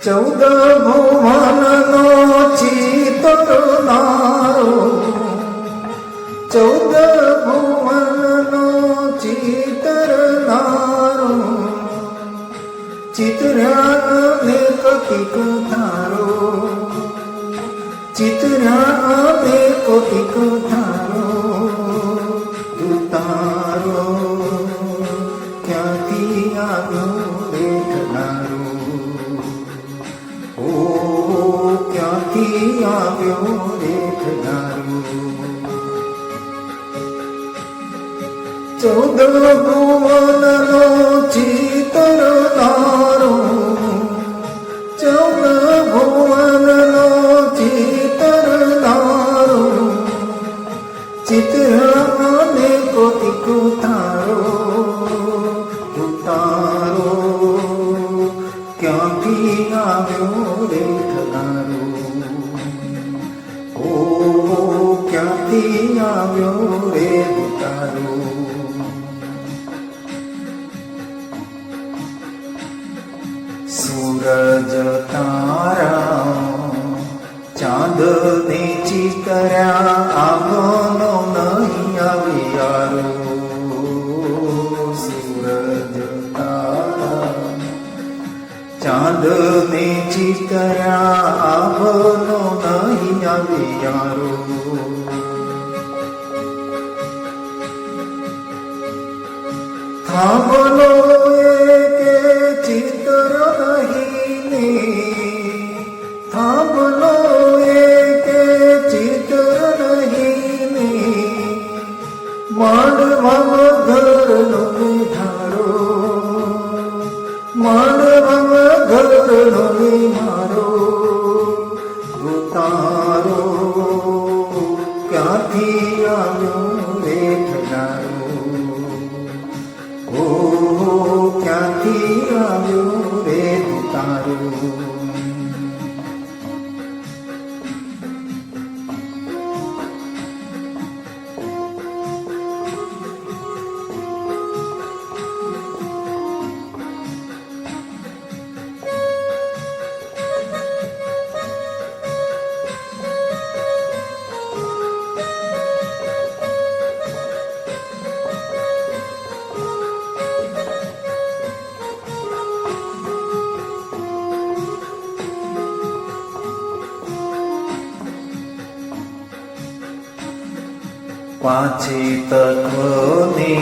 ચૌદ ભુવનનો ચિતરનારો, ચૌદ ભુવનનો ચિતરનારો, ચિતર્યા અનેક ટીક ધારો, ચિતર્યા અનેક ટીક ધારો, તારો ક્યાંથી આવ્યો દેખનારો, ઓ ક્યાંથી આવ્યો દેખનારો. ચૌદ ભુવનનો ચિતરનારો, ચૌદ ભુવનનો ચિતરનારો, ચિતર્યા અનેક ટીક તારો, તારો ક્યાંથી આવ્યો દેખનારો, ઓ ક્યાંથી આવ્યો રે તારો. સૂરજ તારા ચાંદને ચિતર્યા આગનો નહીં આવ્યારો, સૂરજ તારા ચાંદને ચિતર્યા આગનો નહીં આવ્યારો. થાંભલો કે ચિત્ર નહીં ને, થાંભલો કે ચિત્ર નહીં ને, માંડવા ઘરનો ધારો, માંડવા ઘરનો મારો, તારો ક્યાંથી આવ્યો દેખનારો, ઓ ક્યાંથી આવ્યો રે તારો. પાંચે તત્વને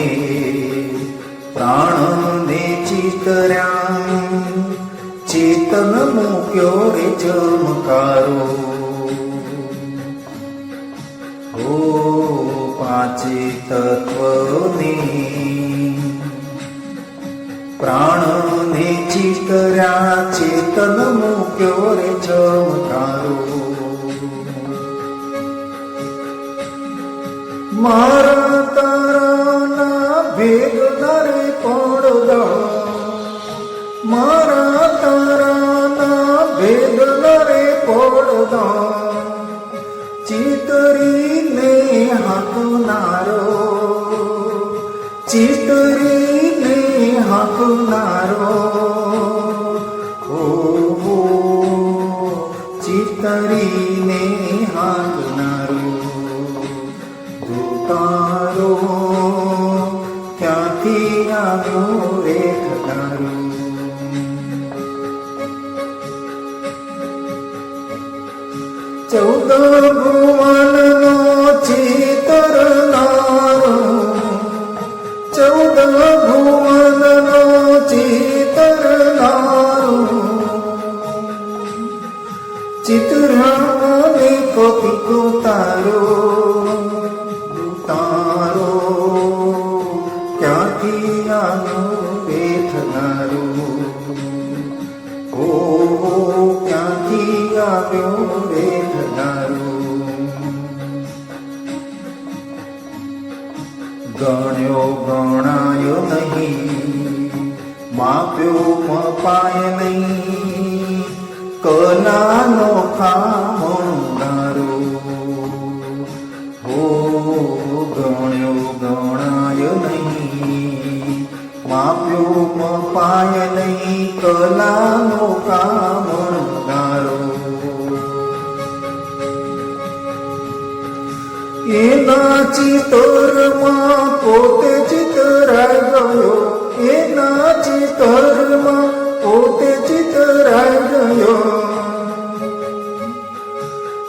પ્રાણને ચિતર્યા, ચેતન મૂક્યો રે ચમકારો, ઓ પાંચે તત્વને પ્રાણને ચિતર્યા, ચેતન મૂક્યો રે ચમકારો. મારા તારાના ભેગના રે પડદા, મારા તારાના ભેગના રે પડદા, ચિતરીને હાંકનારો, ચિતરીને હાંકનારો, ઓ ચિતરીને હાંકનારો, તારો ક્યાંથી આવ્યો રે તારો. ચૌદ ભુવનનો ચિતરનારો, ચૌદ ભુવનનો ચિતરનારો, ચિતર્યા અનેક ટીક તારો, તારો ક્યાંથી આવ્યો દેખનારો, ઓ ક્યાંથી આવ્યો દેખનારો. ગણ્યો ગણાયો નહીં, માપ્યો મપાય નહીં, કલાનો ખામણદારો, હો ગણ્યો ગણાય નહીં, માપ્યો મપાય નહીં, કલાનો કામણ ચિતરમાં પોતે ચિતરાઈ ગયો, એના ચિતરમાં પોતે ચિતરાઈ ગયો.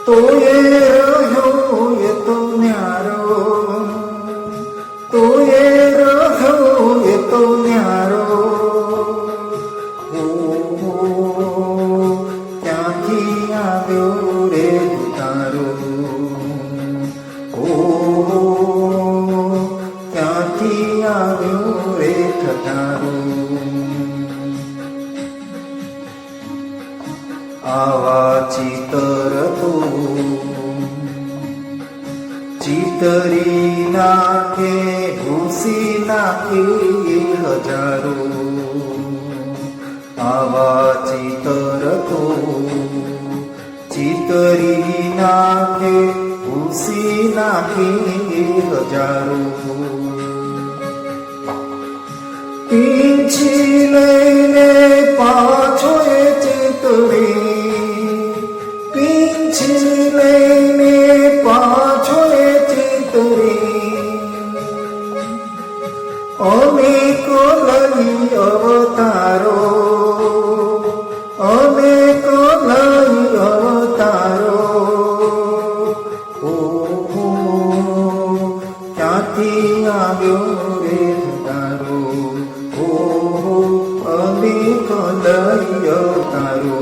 તો એ રહ્યો એ તો ન્યારો, તો એ રહ્યો એ તો ન્યારો. ક્યાંથી આવ્યો રે તારો, ક્યાંથી આવ્યો રે તારો. આવા ચિતર તો ચિતરી નાખે, ભૂસી નાખે હજારો. આવા ચિતર તો ચિતરી નાખે, ભૂસી નાખે હજારો. પીંછી લઈને પાછો એ ચિતરે, પીંછી લઈને પાછો એ ચિતરે. અનેક લઈ અવતારો, અનેક લઈ અવતારો. ક્યાંથી આવ્યો રે તારો, અનેક લઈ અવતારો.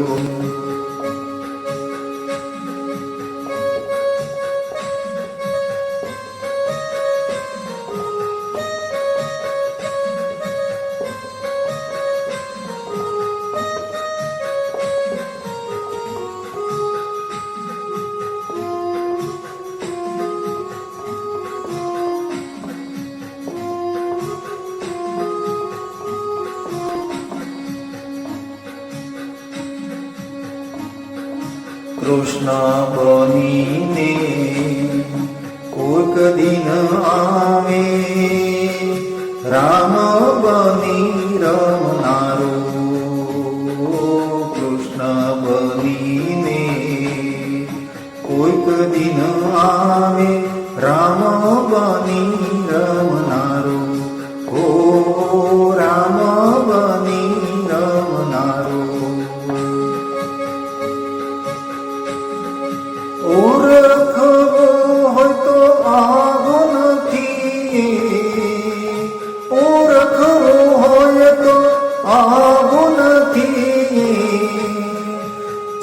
કૃષ્ણ બનીને કોઈક દિન આવે, રામ બની રમનારો. કૃષ્ણ બનીને કોઈક દિન આવે, રામ બની રમનારો. ઓ રામ બની રમનારો. ઓળખવો હોય તો આવો નથી, ઓળખવો હોય તો આવો નથી.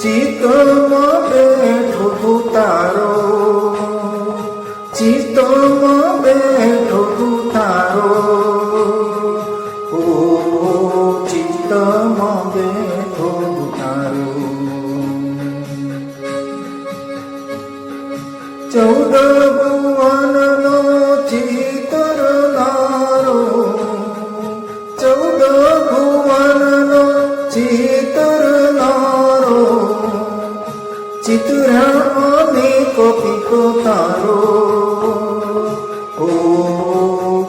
ચિત્તમાં બેઠો તું તારો, ચિત્તમાં બેઠો તું તારો. ઓ ચિત્તમાં બેઠો તું તારો. 14 ભુવનનો ચિતરનારો, 14 ભુવનનો ચિતરનારો. ચિતરા અનેક પીકો તારો. ઓ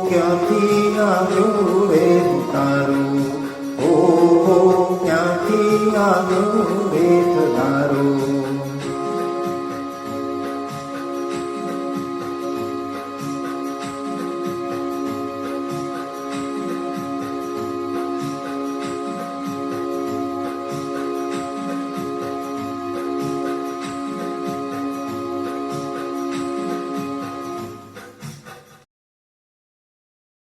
ક્યાંથી આવ્યો રે તારો, ઓ ક્યાંથી આવ્યો રે તારો.